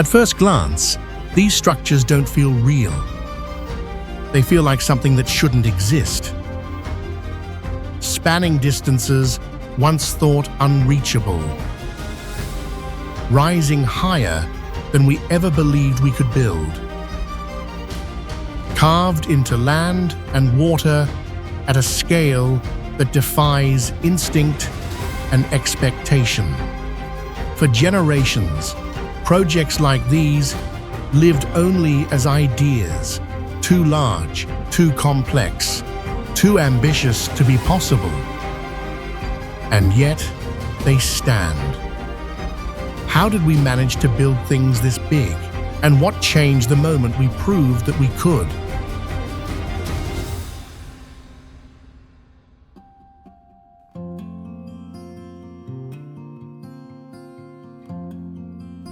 At first glance, these structures don't feel real. They feel like something that shouldn't exist. Spanning distances once thought unreachable. Rising higher than we ever believed we could build. Carved into land and water at a scale that defies instinct and expectation. For generations, projects like these lived only as ideas, too large, too complex, too ambitious to be possible. And yet, they stand. How did we manage to build things this big? And what changed the moment we proved that we could?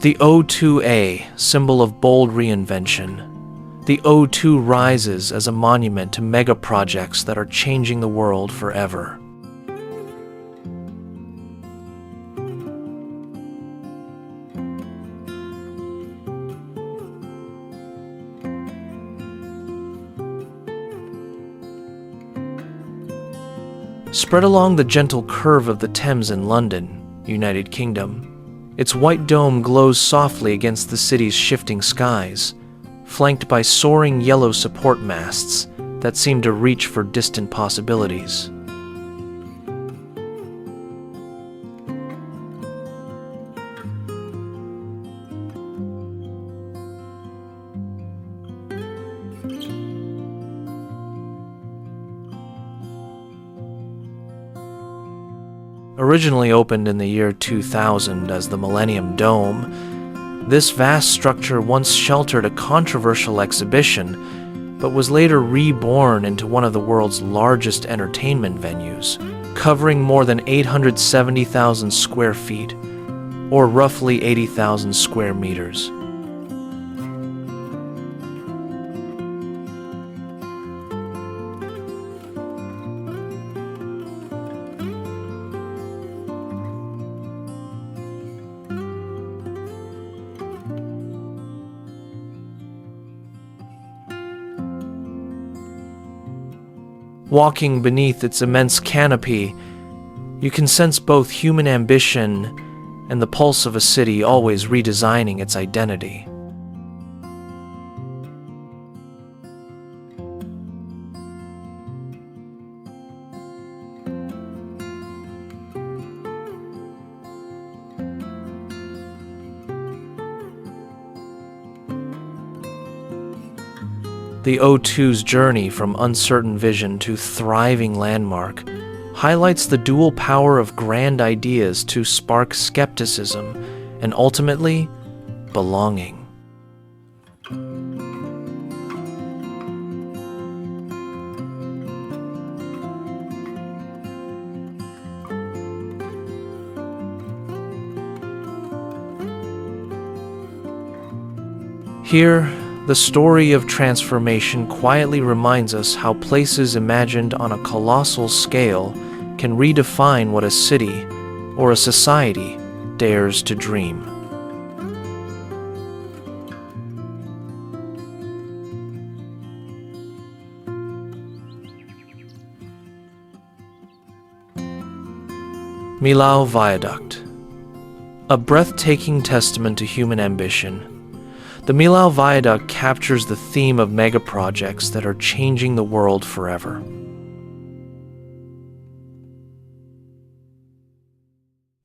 The O2A, symbol of bold reinvention. The O2 rises as a monument to mega projects that are changing the world forever. Spread along the gentle curve of the Thames in London, United Kingdom, its white dome glows softly against the city's shifting skies, flanked by soaring yellow support masts that seem to reach for distant possibilities. Originally opened in the year 2000 as the Millennium Dome, this vast structure once sheltered a controversial exhibition, but was later reborn into one of the world's largest entertainment venues, covering more than 870,000 square feet, or roughly 80,000 square meters. Walking beneath its immense canopy, you can sense both human ambition and the pulse of a city always redesigning its identity. The O2's journey from uncertain vision to thriving landmark highlights the dual power of grand ideas to spark skepticism and ultimately belonging. Here, the story of transformation quietly reminds us how places imagined on a colossal scale can redefine what a city or a society dares to dream. Millau Viaduct. A breathtaking testament to human ambition, the Millau Viaduct captures the theme of megaprojects that are changing the world forever.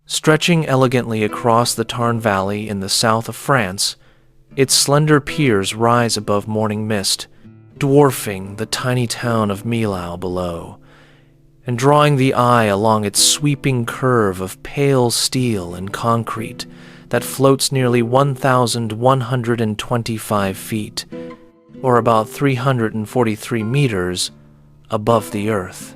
Stretching elegantly across the Tarn Valley in the south of France, its slender piers rise above morning mist, dwarfing the tiny town of Millau below, and drawing the eye along its sweeping curve of pale steel and concrete that floats nearly 1,125 feet, or about 343 meters, above the earth.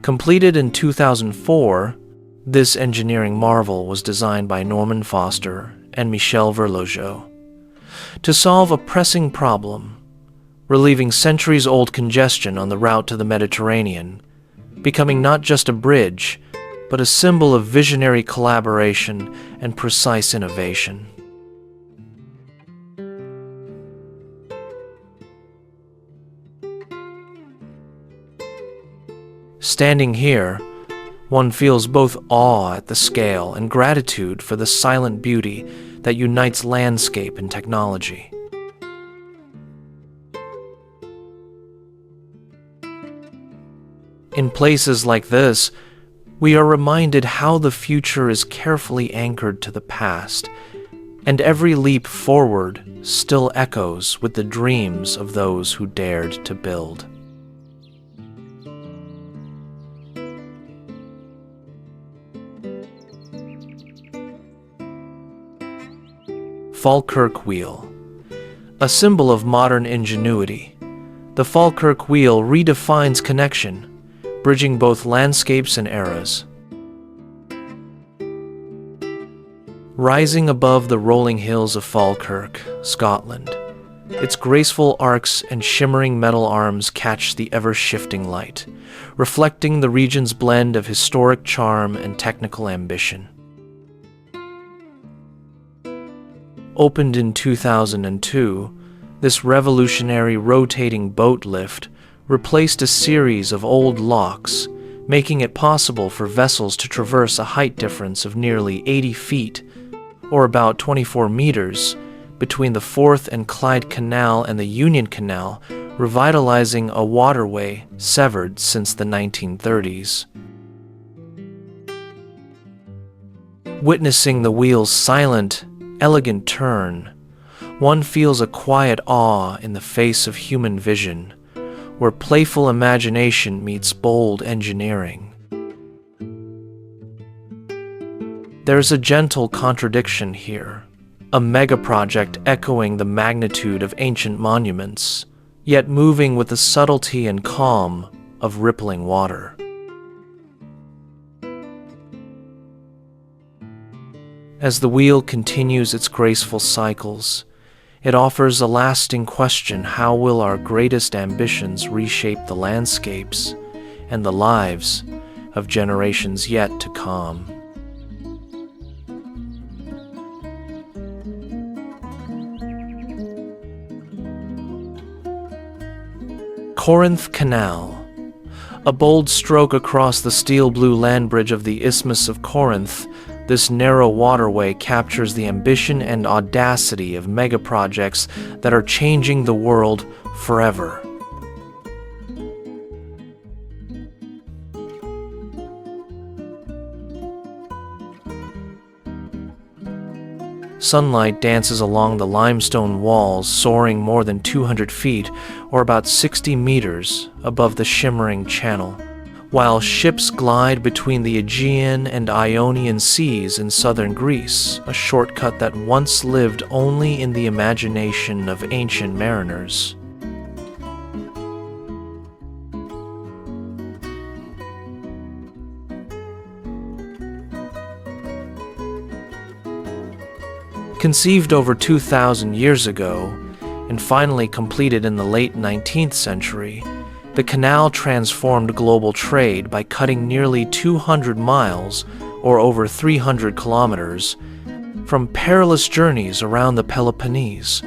Completed in 2004, this engineering marvel was designed by Norman Foster and Michel Verlogeot to solve a pressing problem, relieving centuries-old congestion on the route to the Mediterranean, becoming not just a bridge, but a symbol of visionary collaboration and precise innovation. Standing here, one feels both awe at the scale and gratitude for the silent beauty that unites landscape and technology. In places like this, we are reminded how the future is carefully anchored to the past, and every leap forward still echoes with the dreams of those who dared to build. Falkirk Wheel. A symbol of modern ingenuity, the Falkirk Wheel redefines connection, bridging both landscapes and eras. Rising above the rolling hills of Falkirk, Scotland, its graceful arcs and shimmering metal arms catch the ever-shifting light, reflecting the region's blend of historic charm and technical ambition. Opened in 2002, this revolutionary rotating boat lift replaced a series of old locks, making it possible for vessels to traverse a height difference of nearly 80 feet, or about 24 meters, between the Forth and Clyde Canal and the Union Canal, revitalizing a waterway severed since the 1930s. Witnessing the wheel's silent, elegant turn, one feels a quiet awe in the face of human vision, where playful imagination meets bold engineering. There's a gentle contradiction here, a mega-project echoing the magnitude of ancient monuments, yet moving with the subtlety and calm of rippling water. As the wheel continues its graceful cycles, it offers a lasting question: how will our greatest ambitions reshape the landscapes and the lives of generations yet to come? Corinth Canal. A bold stroke across the steel-blue land bridge of the Isthmus of Corinth, this narrow waterway captures the ambition and audacity of mega-projects that are changing the world forever. Sunlight dances along the limestone walls, soaring more than 200 feet, or about 60 meters, above the shimmering channel, while ships glide between the Aegean and Ionian seas in southern Greece, a shortcut that once lived only in the imagination of ancient mariners. Conceived over 2,000 years ago, and finally completed in the late 19th century, the canal transformed global trade by cutting nearly 200 miles, or over 300 kilometers, from perilous journeys around the Peloponnese.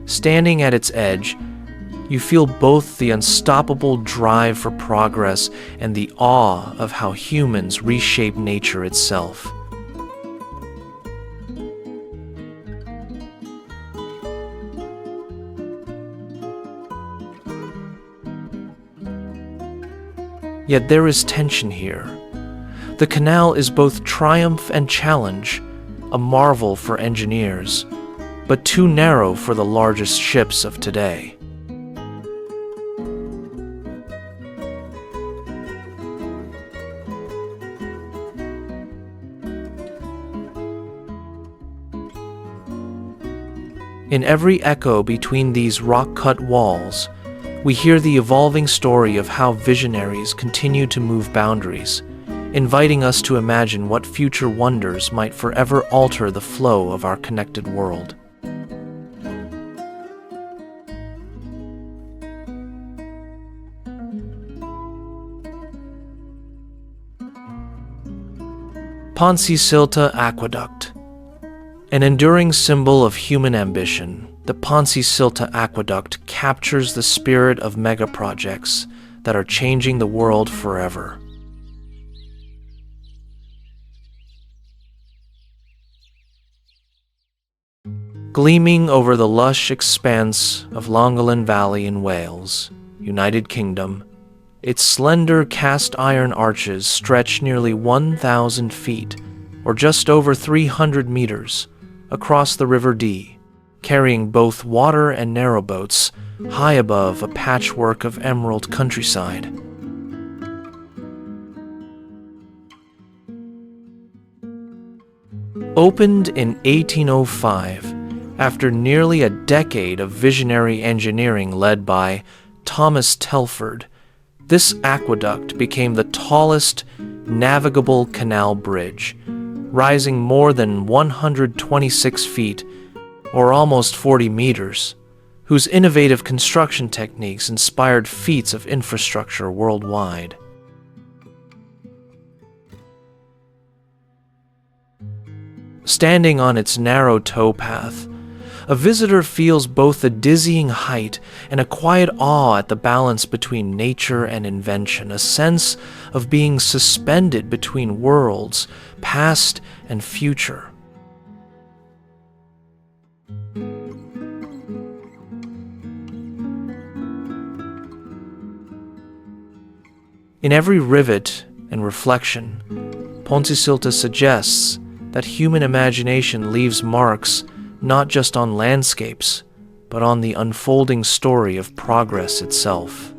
Standing at its edge, you feel both the unstoppable drive for progress and the awe of how humans reshape nature itself. Yet there is tension here. The canal is both triumph and challenge, a marvel for engineers, but too narrow for the largest ships of today. In every echo between these rock-cut walls, we hear the evolving story of how visionaries continue to move boundaries, inviting us to imagine what future wonders might forever alter the flow of our connected world. Pontcysyllte Aqueduct. An enduring symbol of human ambition, the Pontcysyllte Aqueduct captures the spirit of megaprojects that are changing the world forever. Gleaming over the lush expanse of Llangollen Valley in Wales, United Kingdom, its slender cast-iron arches stretch nearly 1,000 feet, or just over 300 meters, across the River Dee, carrying both water and narrowboats high above a patchwork of emerald countryside. Opened in 1805, after nearly a decade of visionary engineering led by Thomas Telford, this aqueduct became the tallest navigable canal bridge, rising more than 126 feet, or almost 40 meters, whose innovative construction techniques inspired feats of infrastructure worldwide. Standing on its narrow towpath, a visitor feels both a dizzying height and a quiet awe at the balance between nature and invention, a sense of being suspended between worlds, past and future. In every rivet and reflection, Pontcysyllte suggests that human imagination leaves marks not just on landscapes, but on the unfolding story of progress itself.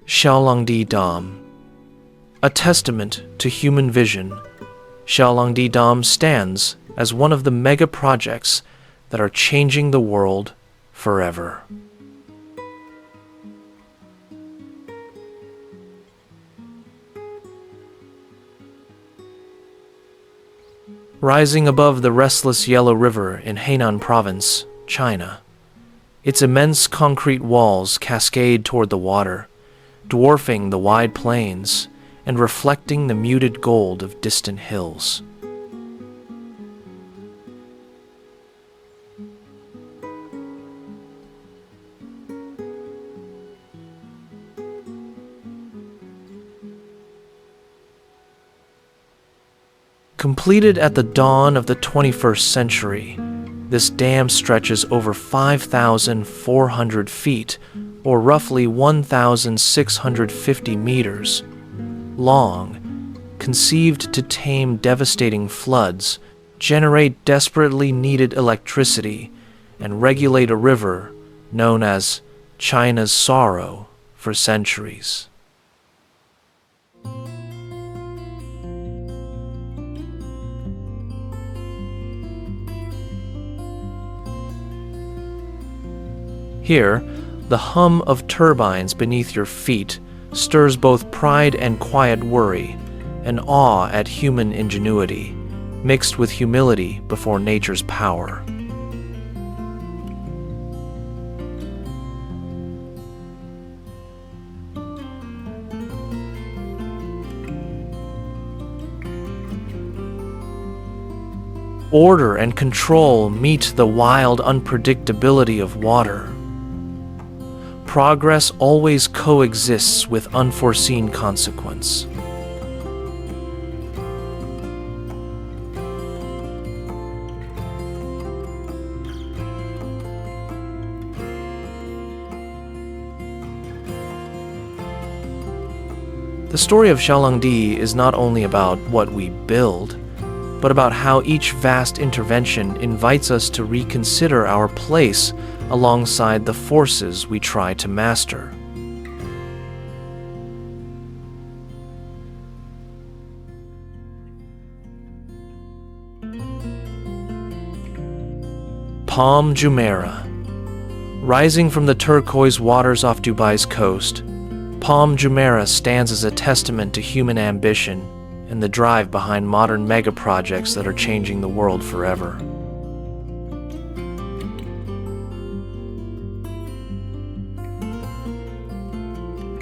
Xiaolangdi Dam. A testament to human vision, Xiaolangdi Dam stands as one of the mega projects that are changing the world forever. Rising above the restless Yellow River in Henan Province, China, its immense concrete walls cascade toward the water, dwarfing the wide plains and reflecting the muted gold of distant hills. Completed at the dawn of the 21st century, this dam stretches over 5,400 feet, or roughly 1,650 meters, long, conceived to tame devastating floods, generate desperately needed electricity, and regulate a river known as China's Sorrow for centuries. Here, the hum of turbines beneath your feet stirs both pride and quiet worry, and awe at human ingenuity, mixed with humility before nature's power. Order and control meet the wild unpredictability of water. Progress always coexists with unforeseen consequence. The story of Xiaolangdi is not only about what we build, but about how each vast intervention invites us to reconsider our place alongside the forces we try to master. Palm Jumeirah. Rising from the turquoise waters off Dubai's coast, Palm Jumeirah stands as a testament to human ambition and the drive behind modern megaprojects that are changing the world forever.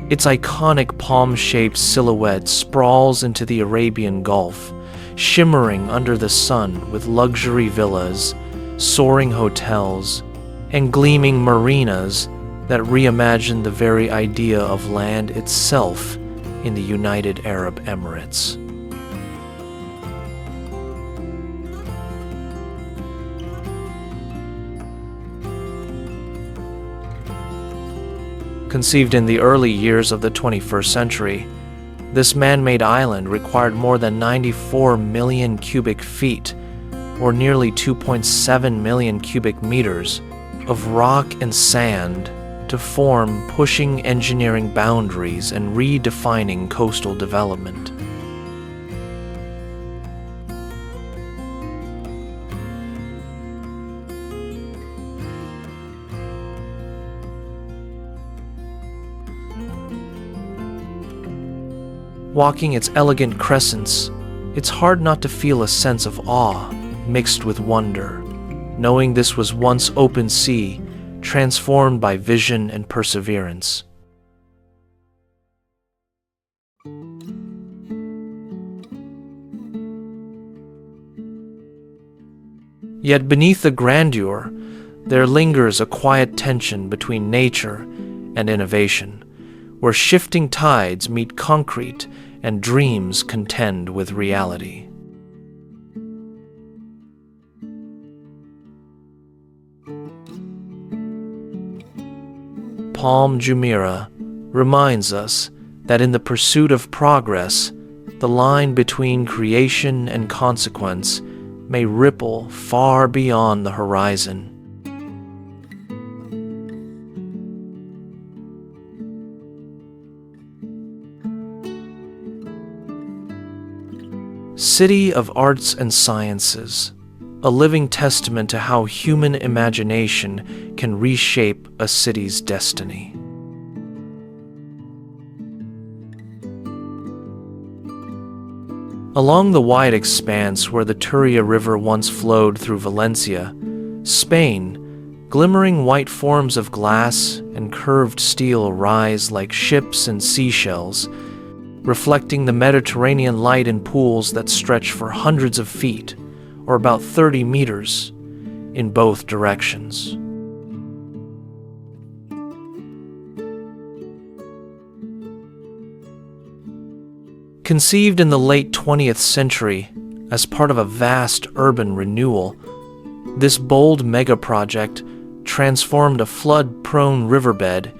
Its iconic palm-shaped silhouette sprawls into the Arabian Gulf, shimmering under the sun with luxury villas, soaring hotels, and gleaming marinas that reimagine the very idea of land itself in the United Arab Emirates. Conceived in the early years of the 21st century, this man-made island required more than 94 million cubic feet, or nearly 2.7 million cubic meters, of rock and sand to form, pushing engineering boundaries and redefining coastal development. Walking its elegant crescents, it's hard not to feel a sense of awe mixed with wonder, knowing this was once open sea, transformed by vision and perseverance. Yet beneath the grandeur, there lingers a quiet tension between nature and innovation, where shifting tides meet concrete and dreams contend with reality. Palm Jumeirah reminds us that in the pursuit of progress, the line between creation and consequence may ripple far beyond the horizon. City of Arts and Sciences, a living testament to how human imagination can reshape a city's destiny. Along the wide expanse where the Turia River once flowed through Valencia, Spain, glimmering white forms of glass and curved steel rise like ships and seashells, reflecting the Mediterranean light in pools that stretch for hundreds of feet, or about 30 meters, in both directions. Conceived in the late 20th century as part of a vast urban renewal, this bold megaproject transformed a flood-prone riverbed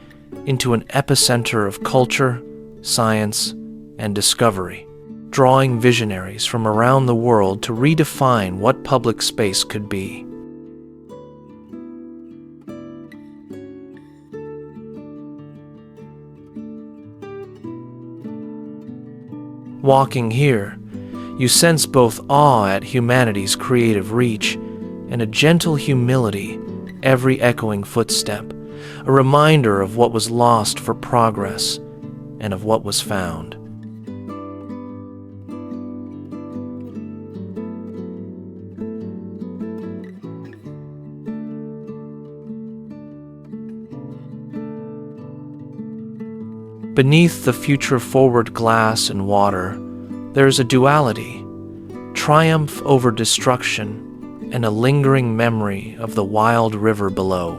into an epicenter of culture, science, and discovery, drawing visionaries from around the world to redefine what public space could be. Walking here, you sense both awe at humanity's creative reach and a gentle humility every echoing footstep, a reminder of what was lost for progress and of what was found. Beneath the future-forward glass and water, there is a duality, triumph over destruction, and a lingering memory of the wild river below.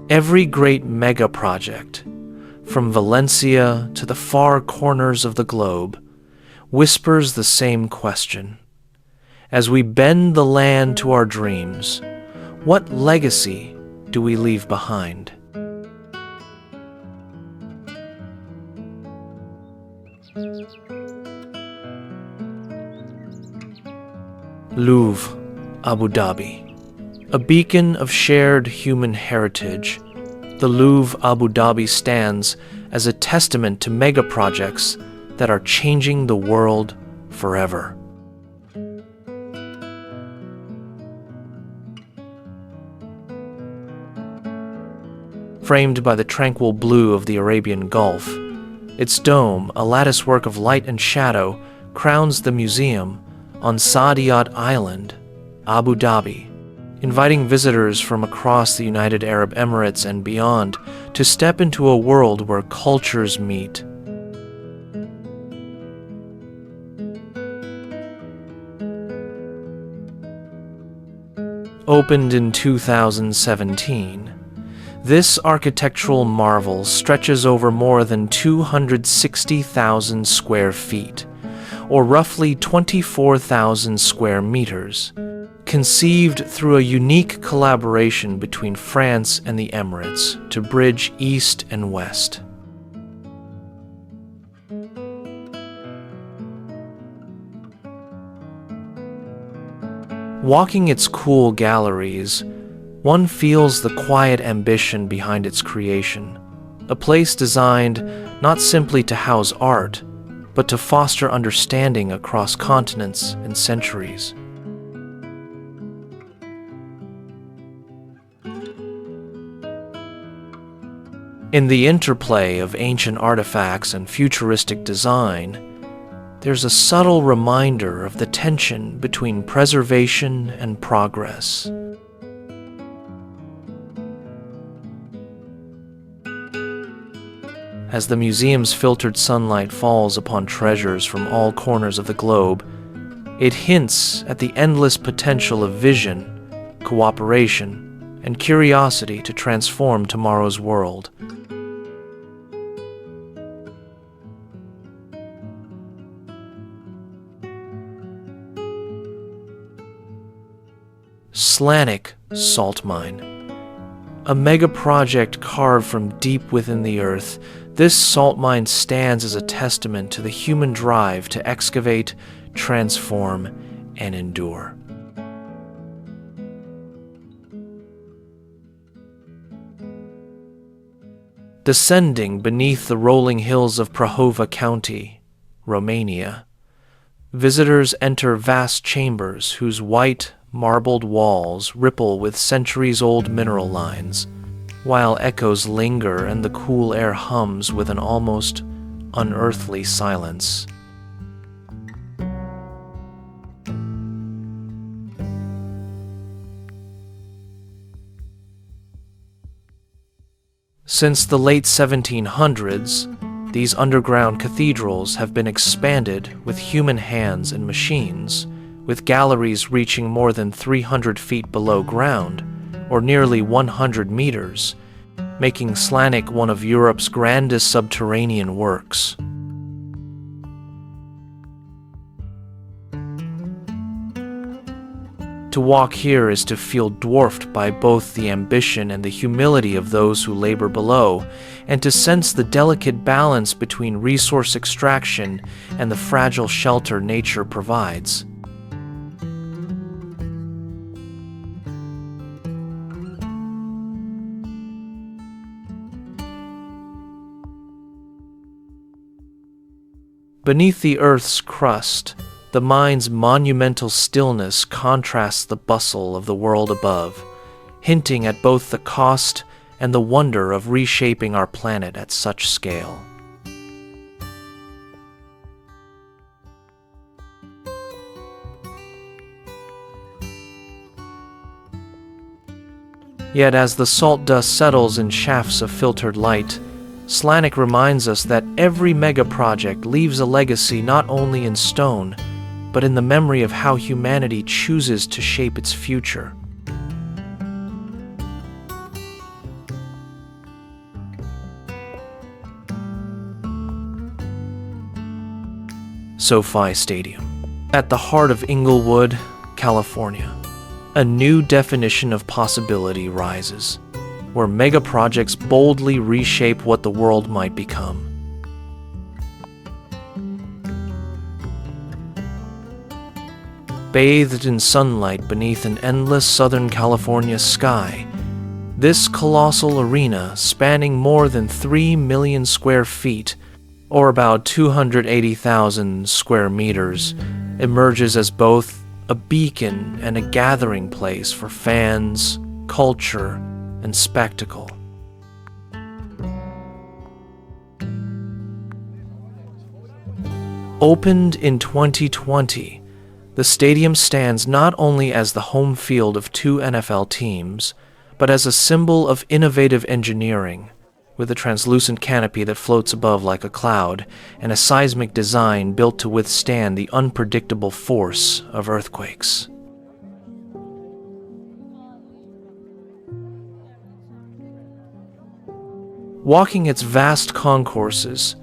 Every great mega-project, from Valencia to the far corners of the globe, whispers the same question. As we bend the land to our dreams, what legacy do we leave behind? Louvre, Abu Dhabi. A beacon of shared human heritage, the Louvre Abu Dhabi stands as a testament to megaprojects that are changing the world forever. Framed by the tranquil blue of the Arabian Gulf, its dome, a latticework of light and shadow, crowns the museum on Saadiyat Island, Abu Dhabi, inviting visitors from across the United Arab Emirates and beyond to step into a world where cultures meet. Opened in 2017, this architectural marvel stretches over more than 260,000 square feet, or roughly 24,000 square meters, conceived through a unique collaboration between France and the Emirates to bridge East and West. Walking its cool galleries, one feels the quiet ambition behind its creation, a place designed not simply to house art, but to foster understanding across continents and centuries. In the interplay of ancient artifacts and futuristic design, there's a subtle reminder of the tension between preservation and progress. As the museum's filtered sunlight falls upon treasures from all corners of the globe, it hints at the endless potential of vision, cooperation, and curiosity to transform tomorrow's world. Slanic salt mine. A mega project carved from deep within the earth, this salt mine stands as a testament to the human drive to excavate, transform, and endure. Descending beneath the rolling hills of Prahova County, Romania, visitors enter vast chambers whose white, marbled walls ripple with centuries-old mineral lines, while echoes linger and the cool air hums with an almost unearthly silence. Since the late 1700s, these underground cathedrals have been expanded with human hands and machines, with galleries reaching more than 300 feet below ground, or nearly 100 meters, making Slanic one of Europe's grandest subterranean works. To walk here is to feel dwarfed by both the ambition and the humility of those who labor below, and to sense the delicate balance between resource extraction and the fragile shelter nature provides. Beneath the Earth's crust, the mine's monumental stillness contrasts the bustle of the world above, hinting at both the cost and the wonder of reshaping our planet at such scale. Yet as the salt dust settles in shafts of filtered light, Slanic reminds us that every mega-project leaves a legacy not only in stone, but in the memory of how humanity chooses to shape its future. SoFi Stadium. At the heart of Inglewood, California, a new definition of possibility rises, where mega-projects boldly reshape what the world might become. Bathed in sunlight beneath an endless Southern California sky, This colossal arena, spanning more than 3 million square feet, or about 280,000 square meters, emerges as both a beacon and a gathering place for fans, culture, and spectacle. Opened in 2020, the stadium stands not only as the home field of 2 NFL teams, but as a symbol of innovative engineering, with a translucent canopy that floats above like a cloud, and a seismic design built to withstand the unpredictable force of earthquakes. Walking its vast concourses,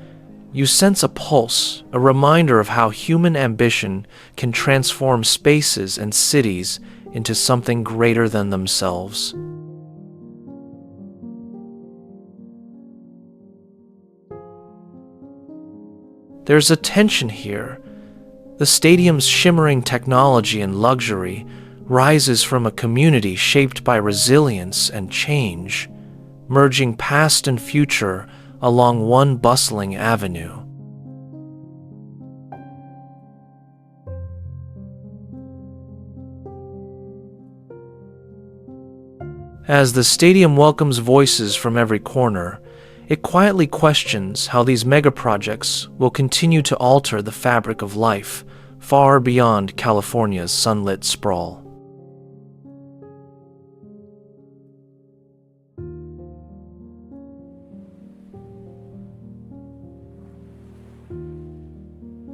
you sense a pulse, a reminder of how human ambition can transform spaces and cities into something greater than themselves. There's a tension here. The stadium's shimmering technology and luxury rises from a community shaped by resilience and change, merging past and future along one bustling avenue. As the stadium welcomes voices from every corner, it quietly questions how these megaprojects will continue to alter the fabric of life far beyond California's sunlit sprawl.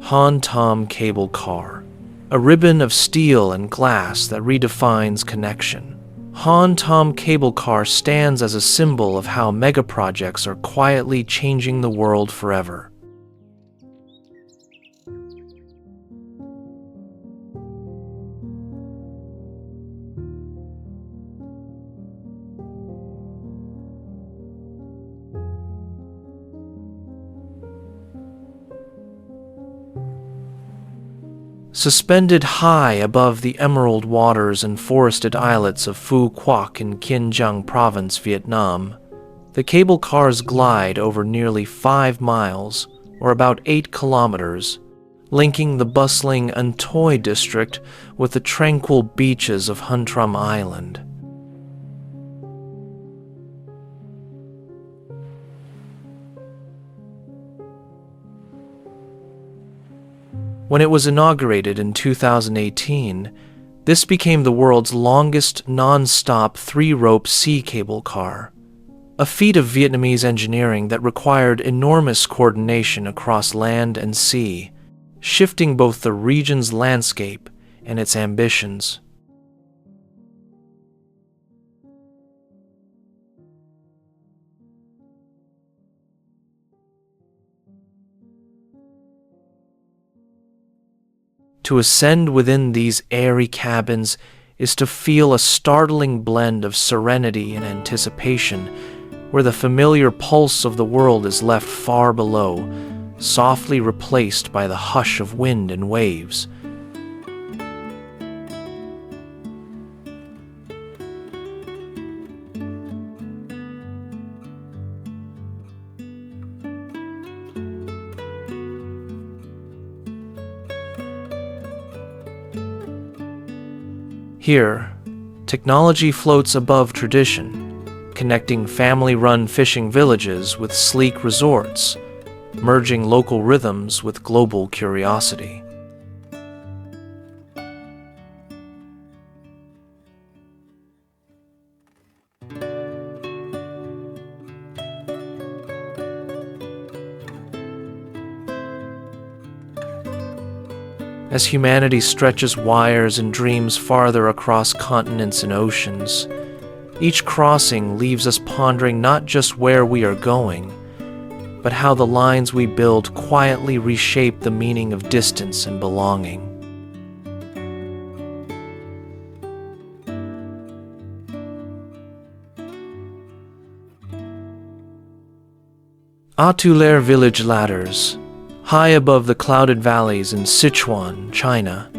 Han-Tom cable car, a ribbon of steel and glass that redefines connection. Han-Tom cable car stands as a symbol of how megaprojects are quietly changing the world forever. Suspended high above the emerald waters and forested islets of Phu Quoc in Kinh Giang Province, Vietnam, the cable cars glide over nearly 5 miles, or about 8 kilometers, linking the bustling An Toi district with the tranquil beaches of Hun Trum Island. When it was inaugurated in 2018, this became the world's longest non-stop 3-rope sea cable car, a feat of Vietnamese engineering that required enormous coordination across land and sea, shifting both the region's landscape and its ambitions. To ascend within these airy cabins is to feel a startling blend of serenity and anticipation, where the familiar pulse of the world is left far below, softly replaced by the hush of wind and waves. Here, technology floats above tradition, connecting family-run fishing villages with sleek resorts, merging local rhythms with global curiosity. As humanity stretches wires and dreams farther across continents and oceans, each crossing leaves us pondering not just where we are going, but how the lines we build quietly reshape the meaning of distance and belonging. Atuler village ladders, high above the clouded valleys in Sichuan, China,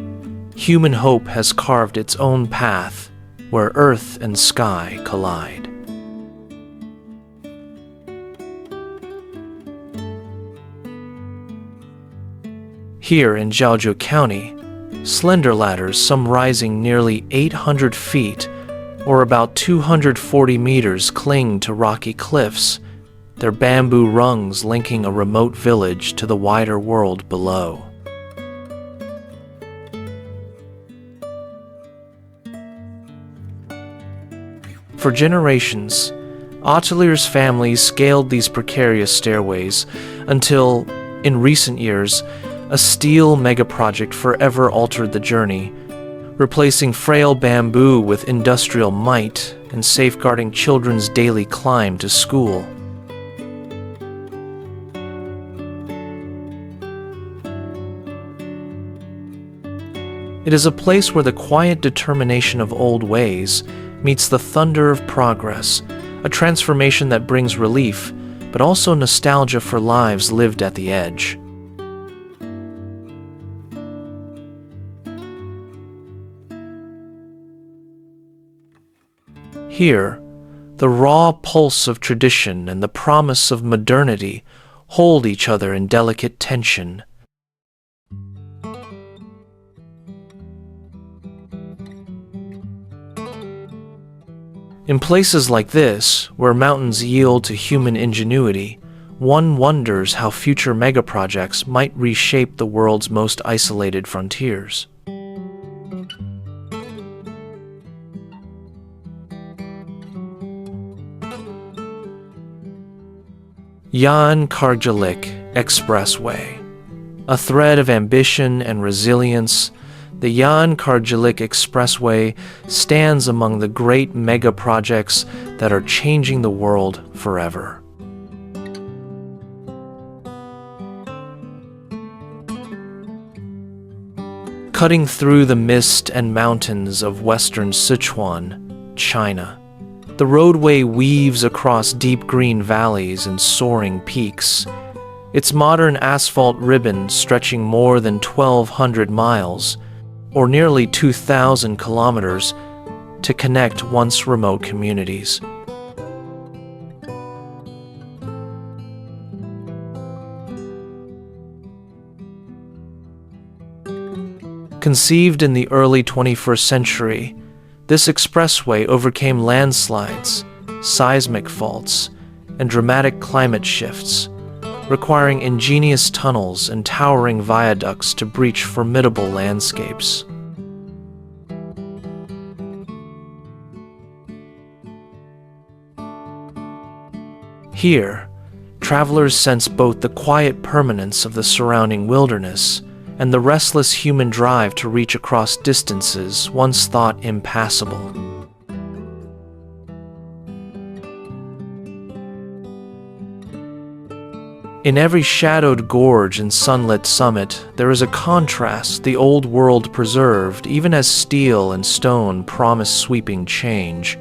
human hope has carved its own path where earth and sky collide. Here in Jiaozhou County, slender ladders, some rising nearly 800 feet, or about 240 meters, cling to rocky cliffs, their bamboo rungs linking a remote village to the wider world below. For generations, hoteliers' families scaled these precarious stairways until, in recent years, a steel megaproject forever altered the journey, replacing frail bamboo with industrial might and safeguarding children's daily climb to school. It is a place where the quiet determination of old ways meets the thunder of progress, a transformation that brings relief, but also nostalgia for lives lived at the edge. Here, the raw pulse of tradition and the promise of modernity hold each other in delicate tension. In places like this, where mountains yield to human ingenuity, one wonders how future megaprojects might reshape the world's most isolated frontiers. Llangollen Expressway. A thread of ambition and resilience, the Llangollen Expressway stands among the great mega projects that are changing the world forever. Cutting through the mist and mountains of western Sichuan, China, the roadway weaves across deep green valleys and soaring peaks, its modern asphalt ribbon stretching more than 1,200 miles, or nearly 2,000 kilometers, to connect once remote communities. Conceived in the early 21st century, this expressway overcame landslides, seismic faults, and dramatic climate shifts, requiring ingenious tunnels and towering viaducts to breach formidable landscapes. Here, travelers sense both the quiet permanence of the surrounding wilderness and the restless human drive to reach across distances once thought impassable. In every shadowed gorge and sunlit summit, there is a contrast the old world preserved, even as steel and stone promise sweeping change.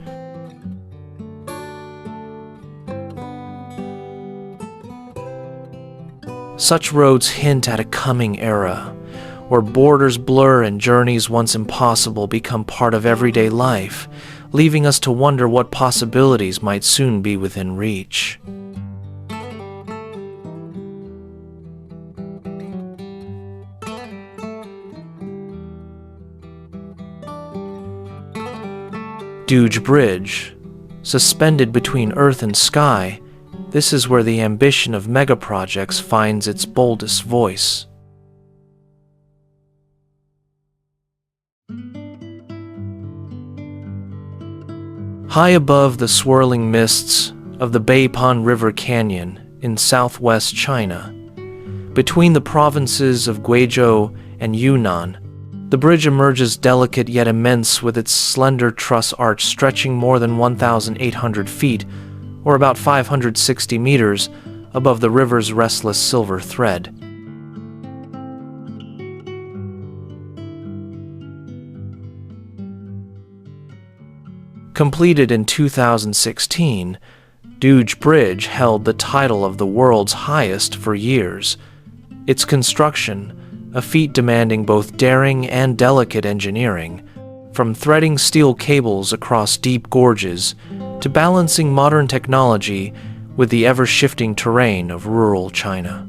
Such roads hint at a coming era, where borders blur and journeys once impossible become part of everyday life, leaving us to wonder what possibilities might soon be within reach. Doge Bridge, suspended between earth and sky, this is where the ambition of megaprojects finds its boldest voice. High above the swirling mists of the Beipon River Canyon in southwest China, between the provinces of Guizhou and Yunnan, the bridge emerges delicate yet immense, with its slender truss arch stretching more than 1,800 feet, or about 560 meters, above the river's restless silver thread. Completed in 2016, Doge Bridge held the title of the world's highest for years. Its construction, a feat demanding both daring and delicate engineering, from threading steel cables across deep gorges to balancing modern technology with the ever-shifting terrain of rural China.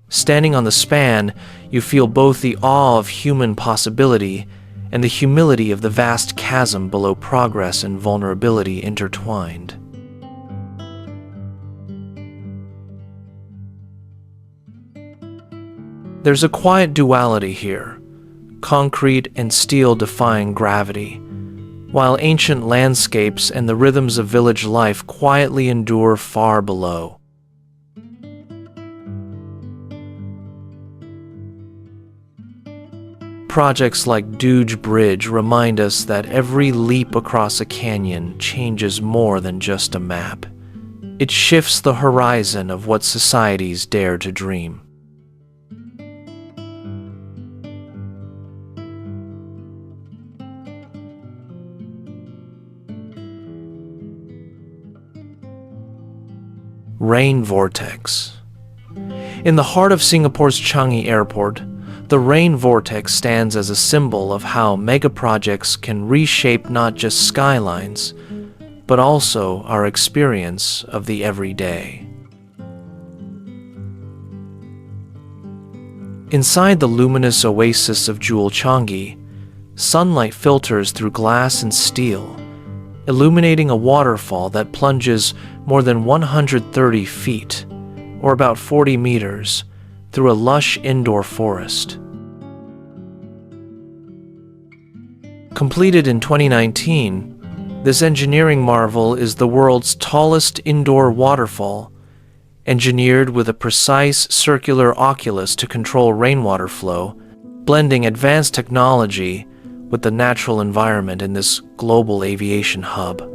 Standing on the span, you feel both the awe of human possibility and the humility of the vast chasm below progress and vulnerability intertwined. There's a quiet duality here, concrete and steel defying gravity, while ancient landscapes and the rhythms of village life quietly endure far below. Projects like Doge Bridge remind us that every leap across a canyon changes more than just a map. It shifts the horizon of what societies dare to dream. Rain vortex. In the heart of Singapore's Changi Airport, the rain vortex stands as a symbol of how megaprojects can reshape not just skylines, but also our experience of the everyday. Inside the luminous oasis of Jewel Changi, sunlight filters through glass and steel, illuminating a waterfall that plunges more than 130 feet, or about 40 meters, through a lush indoor forest. Completed in 2019, this engineering marvel is the world's tallest indoor waterfall, engineered with a precise circular oculus to control rainwater flow, blending advanced technology with the natural environment in this global aviation hub.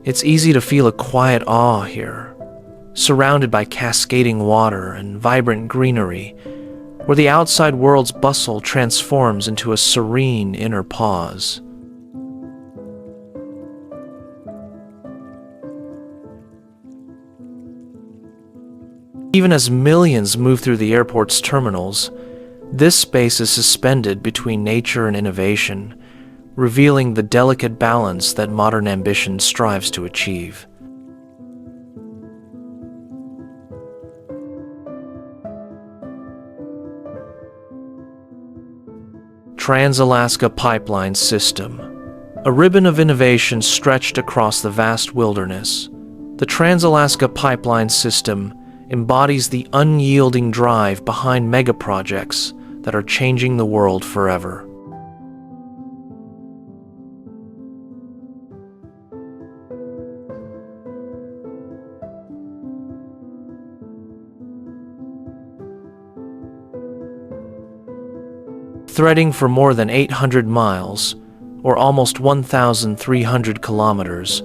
It's easy to feel a quiet awe here, surrounded by cascading water and vibrant greenery, where the outside world's bustle transforms into a serene inner pause. Even as millions move through the airport's terminals, this space is suspended between nature and innovation, revealing the delicate balance that modern ambition strives to achieve. Trans-Alaska Pipeline System. A ribbon of innovation stretched across the vast wilderness, the Trans-Alaska Pipeline System embodies the unyielding drive behind megaprojects that are changing the world forever. Threading for more than 800 miles, or almost 1,300 kilometers,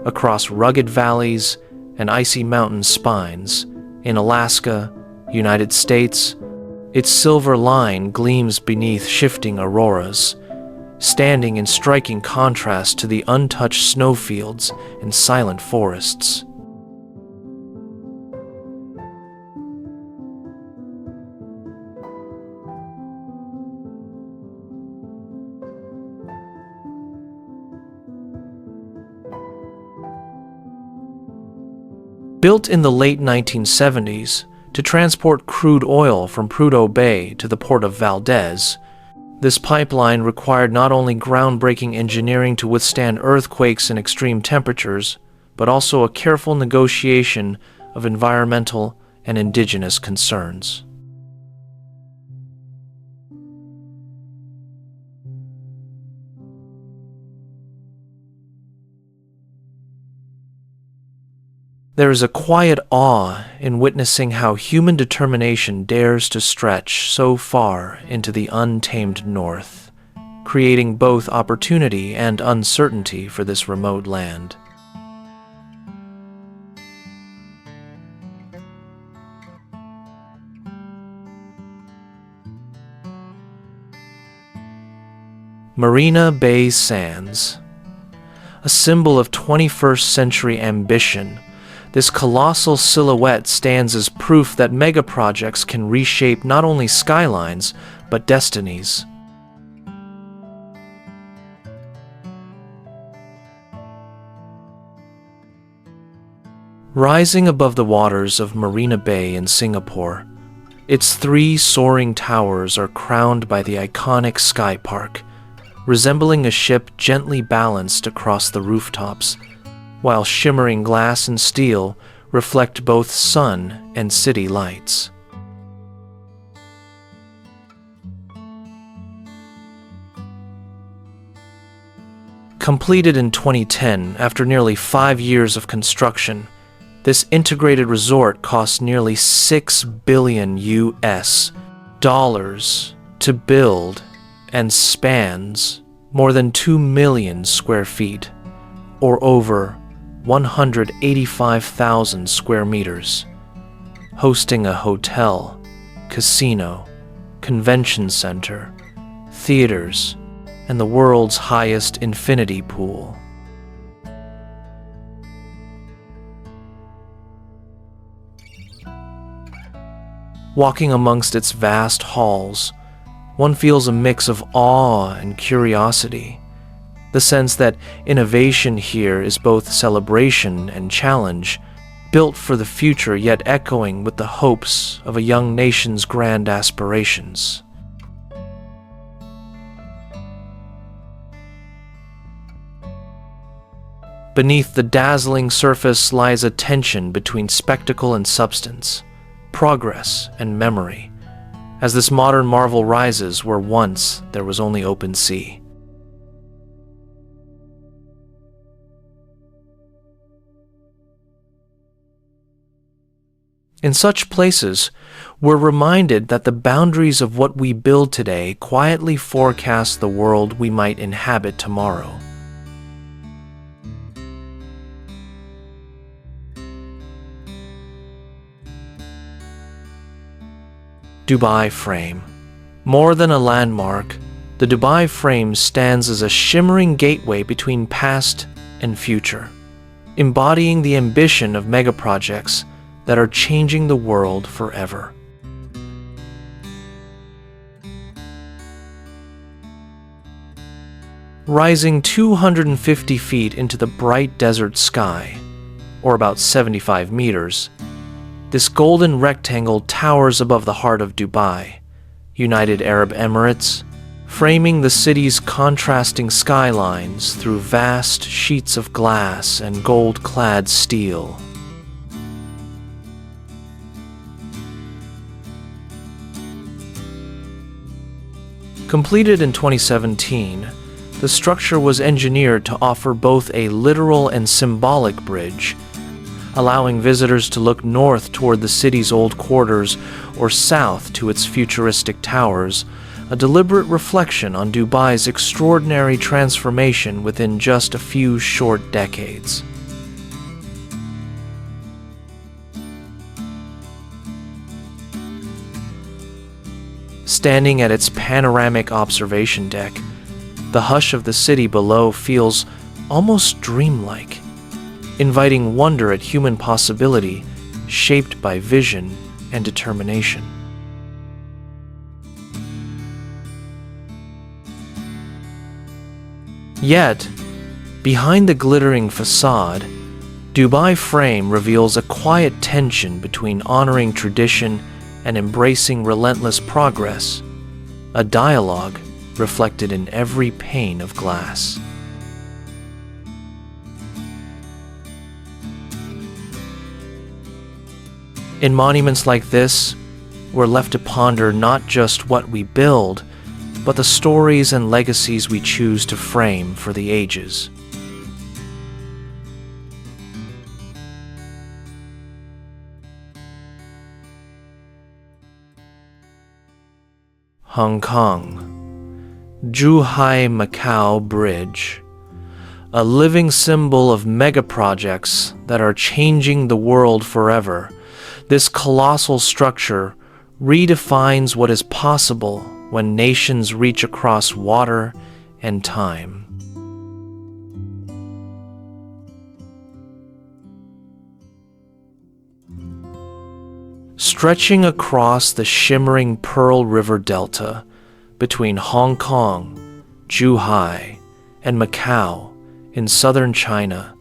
across rugged valleys and icy mountain spines in Alaska, United States, its silver line gleams beneath shifting auroras, standing in striking contrast to the untouched snowfields and silent forests. Built in the late 1970s to transport crude oil from Prudhoe Bay to the port of Valdez, this pipeline required not only groundbreaking engineering to withstand earthquakes and extreme temperatures, but also a careful negotiation of environmental and indigenous concerns. There is a quiet awe in witnessing how human determination dares to stretch so far into the untamed north, creating both opportunity and uncertainty for this remote land. Marina Bay Sands. A symbol of 21st century ambition, this colossal silhouette stands as proof that megaprojects can reshape not only skylines, but destinies. Rising above the waters of Marina Bay in Singapore, its 3 soaring towers are crowned by the iconic Sky Park, resembling a ship gently balanced across the rooftops, while shimmering glass and steel reflect both sun and city lights. Completed in 2010 after nearly 5 years of construction, this integrated resort cost nearly $6 billion to build and spans more than 2 million square feet, or over 185,000 square meters, hosting a hotel, casino, convention center, theaters, and the world's highest infinity pool. Walking amongst its vast halls, one feels a mix of awe and curiosity, the sense that innovation here is both celebration and challenge, built for the future yet echoing with the hopes of a young nation's grand aspirations. Beneath the dazzling surface lies a tension between spectacle and substance, progress and memory, as this modern marvel rises where once there was only open sea. In such places, we're reminded that the boundaries of what we build today quietly forecast the world we might inhabit tomorrow. Dubai Frame. More than a landmark, the Dubai Frame stands as a shimmering gateway between past and future, embodying the ambition of megaprojects that are changing the world forever. Rising 250 feet into the bright desert sky, or about 75 meters, this golden rectangle towers above the heart of Dubai, United Arab Emirates, framing the city's contrasting skylines through vast sheets of glass and gold-clad steel. Completed in 2017, the structure was engineered to offer both a literal and symbolic bridge, allowing visitors to look north toward the city's old quarters or south to its futuristic towers, a deliberate reflection on Dubai's extraordinary transformation within just a few short decades. Standing at its panoramic observation deck, the hush of the city below feels almost dreamlike, inviting wonder at human possibility shaped by vision and determination. Yet, behind the glittering facade, Dubai Frame reveals a quiet tension between honoring tradition and embracing relentless progress, a dialogue reflected in every pane of glass. In monuments like this, we're left to ponder not just what we build, but the stories and legacies we choose to frame for the ages. Hong Kong, Zhuhai Macau Bridge, a living symbol of megaprojects that are changing the world forever. This colossal structure redefines what is possible when nations reach across water and time. Stretching across the shimmering Pearl River Delta between Hong Kong, Zhuhai, and Macau in southern China,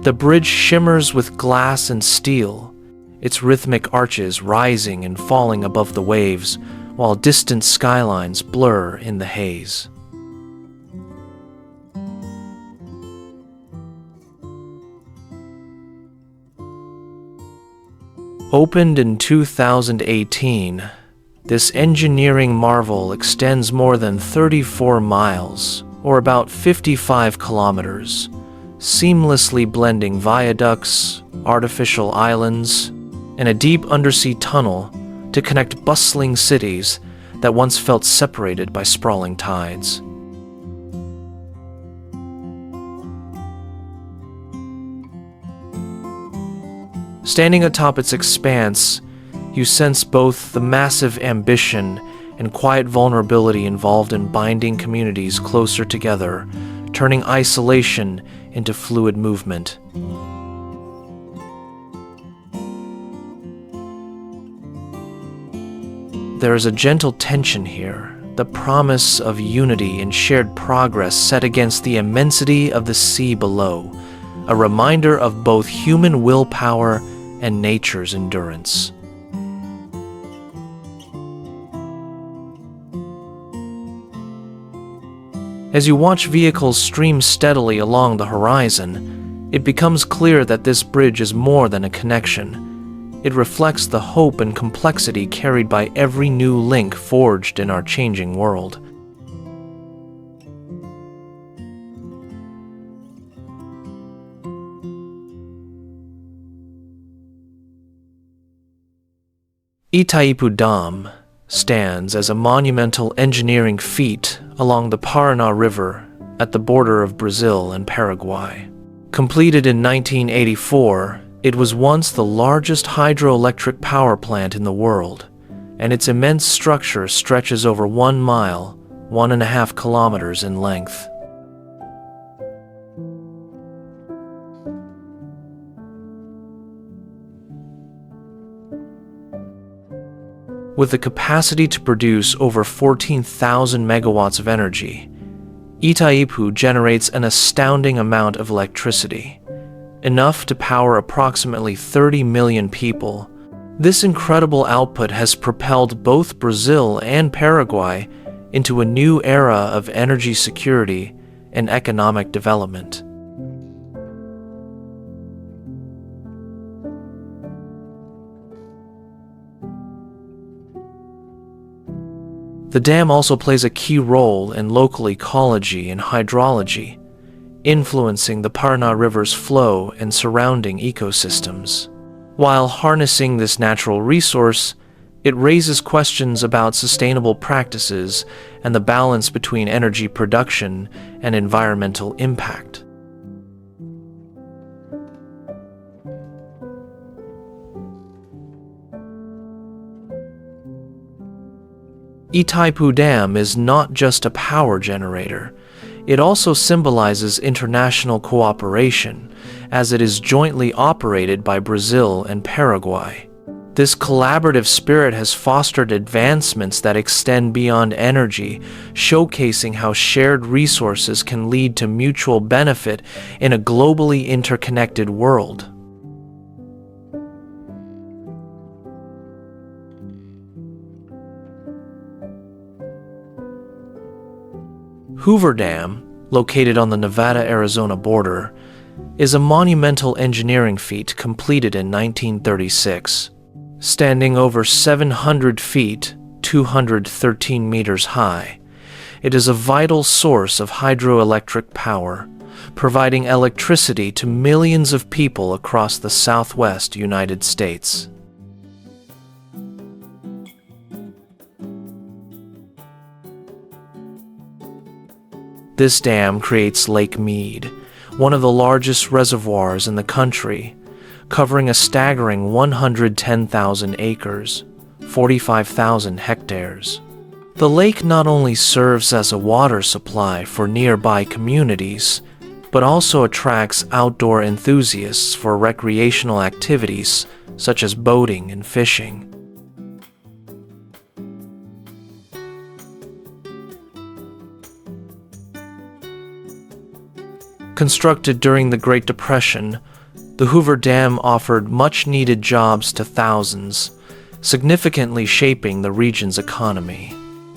The bridge shimmers with glass and steel, its rhythmic arches rising and falling above the waves, while distant skylines blur in the haze. Opened in 2018, this engineering marvel extends more than 34 miles, or about 55 kilometers, seamlessly blending viaducts, artificial islands, and a deep undersea tunnel to connect bustling cities that once felt separated by sprawling tides. Standing atop its expanse, you sense both the massive ambition and quiet vulnerability involved in binding communities closer together, turning isolation into fluid movement. There is a gentle tension here, the promise of unity and shared progress set against the immensity of the sea below, a reminder of both human willpower and nature's endurance. As you watch vehicles stream steadily along the horizon, it becomes clear that this bridge is more than a connection. It reflects the hope and complexity carried by every new link forged in our changing world. Itaipu Dam stands as a monumental engineering feat along the Paraná River at the border of Brazil and Paraguay. Completed in 1984, it was once the largest hydroelectric power plant in the world, and its immense structure stretches over 1 mile, 1.5 kilometers in length. With the capacity to produce over 14,000 megawatts of energy, Itaipu generates an astounding amount of electricity, enough to power approximately 30 million people. This incredible output has propelled both Brazil and Paraguay into a new era of energy security and economic development. The dam also plays a key role in local ecology and hydrology, influencing the Paraná River's flow and surrounding ecosystems. While harnessing this natural resource, it raises questions about sustainable practices and the balance between energy production and environmental impact. Itaipu Dam is not just a power generator. It also symbolizes international cooperation, as it is jointly operated by Brazil and Paraguay. This collaborative spirit has fostered advancements that extend beyond energy, showcasing how shared resources can lead to mutual benefit in a globally interconnected world. Hoover Dam, located on the Nevada-Arizona border, is a monumental engineering feat completed in 1936. Standing over 700 feet, 213 meters high, it is a vital source of hydroelectric power, providing electricity to millions of people across the southwest United States. This dam creates Lake Mead, one of the largest reservoirs in the country, covering a staggering 110,000 acres, 45,000 hectares. The lake not only serves as a water supply for nearby communities, but also attracts outdoor enthusiasts for recreational activities such as boating and fishing. Constructed during the Great Depression, The Hoover Dam offered much-needed jobs to thousands, significantly shaping the region's economy.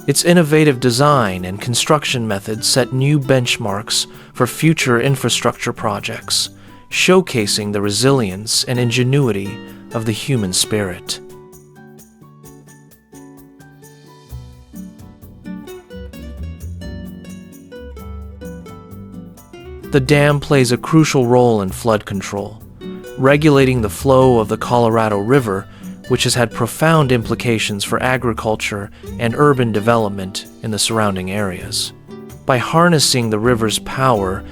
Its innovative design and construction methods set new benchmarks for future infrastructure projects, showcasing the resilience and ingenuity of the human spirit. The dam plays a crucial role in flood control, regulating the flow of the Colorado River, which has had profound implications for agriculture and urban development in the surrounding areas. By harnessing the river's power,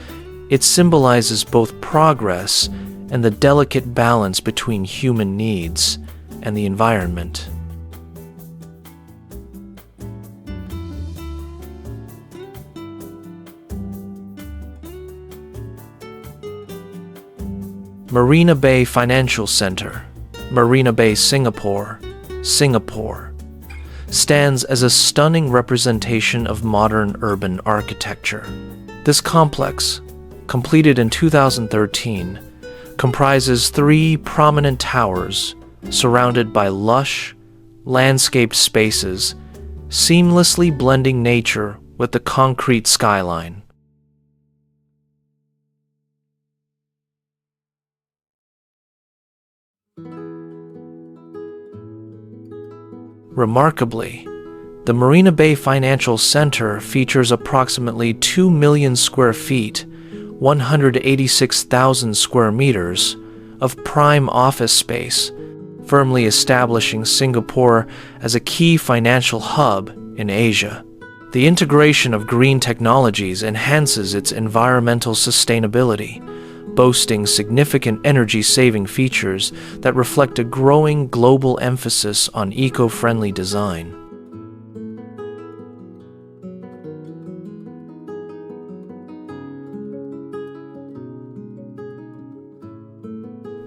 it symbolizes both progress and the delicate balance between human needs and the environment. Marina Bay Financial Center, Marina Bay, Singapore, stands as a stunning representation of modern urban architecture. This complex, completed in 2013, comprises 3 prominent towers surrounded by lush, landscaped spaces, seamlessly blending nature with the concrete skyline. Remarkably, the Marina Bay Financial Center features approximately 2 million square feet, 186,000 square meters, of prime office space, firmly establishing Singapore as a key financial hub in Asia. The integration of green technologies enhances its environmental sustainability, boasting significant energy-saving features that reflect a growing global emphasis on eco-friendly design.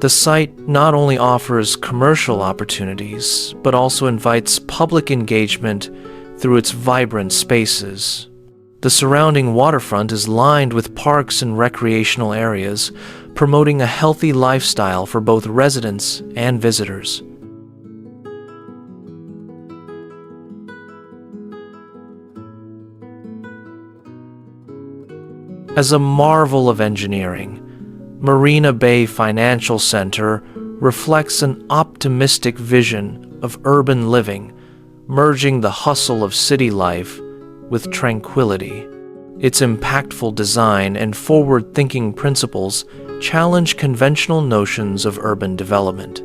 The site not only offers commercial opportunities, but also invites public engagement through its vibrant spaces. The surrounding waterfront is lined with parks and recreational areas, promoting a healthy lifestyle for both residents and visitors. As a marvel of engineering, Marina Bay Financial Center reflects an optimistic vision of urban living, merging the hustle of city life with tranquility. Its impactful design and forward-thinking principles challenge conventional notions of urban development.